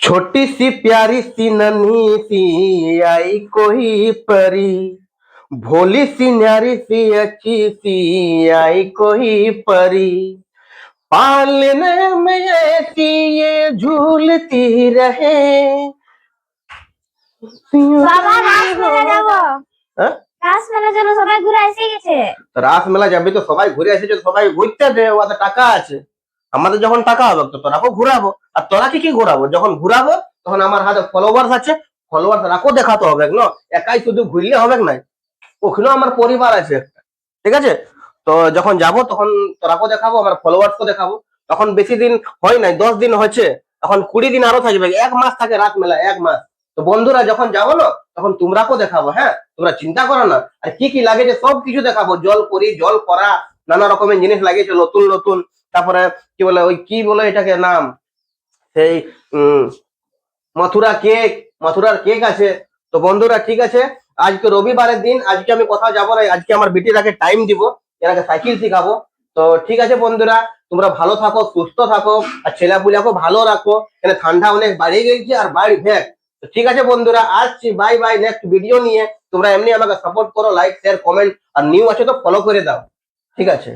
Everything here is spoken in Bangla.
छोटी सी प्यारी सी नन्ही सी आई कोई परी, भोली सी न्यारी सी अच्छी सी आई कोई परी, पालने में ऐसी ये झूलती रहे। বাবা রাস মেলা যাব। হ্যাঁ? রাস মেলার জন্য সবাই ঘুরে এসে গেছে। রাস মেলা যাবি তো সবাই ঘুরে এসেছে, সবাই ঘুরতে দে, ওদের টাকা আছে। আমাদের যখন টাকা হবে তো তোরাকেও ঘুরাবো। আর তোরা কি ঘুরাবো? যখন ঘুরাবো তখন আমার হাতে ফলোয়ার্স আছে, ফলোয়ার্স রাখো দেখাতে হবে না, একাই শুধু ঘুরলে হবে না, ওখানেও আমার পরিবার আছে একটা, ঠিক আছে? তো যখন যাব তখন তোরাকেও দেখাবো, আমার ফলোয়ার্সকেও দেখাবো। তখন বেশি দিন হয় নাই, 10 দিন হচ্ছে, এখন 20 দিন আরো থাকবে, 1 মাস থাকে রাত মেলা, 1 মাস। তো বন্ধুরা যখন যাবো না তখন তোমরাকেও দেখাবো, হ্যাঁ? তোমরা চিন্তা করো না। আর কি কি লাগে যে সব কিছু দেখাবো, জল পরি, জল করা, নানা রকমের জিনিস লাগিয়েছে নতুন নতুন। তারপরে কি বলে, ওই কি বলে এটাকে নাম, সেই মথুরা কেক, মথুরার কেক আছে। তো বন্ধুরা ঠিক আছে, আজকে রবিবারের দিন, আজকে আমি কোথাও যাবো না, আজকে আমার বেটিটাকে টাইম দিব, এনাকে সাইকেল শিখাবো। তো ঠিক আছে বন্ধুরা, তোমরা ভালো থাকো, সুস্থ থাকো, আর ছেলেপুলাকেও ভালো রাখো, এখানে ঠান্ডা অনেক বাড়িয়ে গেছে আর বাড়ি ভেক। তো ঠিক আছে বন্ধুরা, আসছি, বাই বাই, নেক্সট ভিডিও নিয়ে। তোমরা এমনি আমাকে সাপোর্ট করো, লাইক শেয়ার কমেন্ট, আর নিউ আছে তো ফলো করে দাও, ঠিক আছে।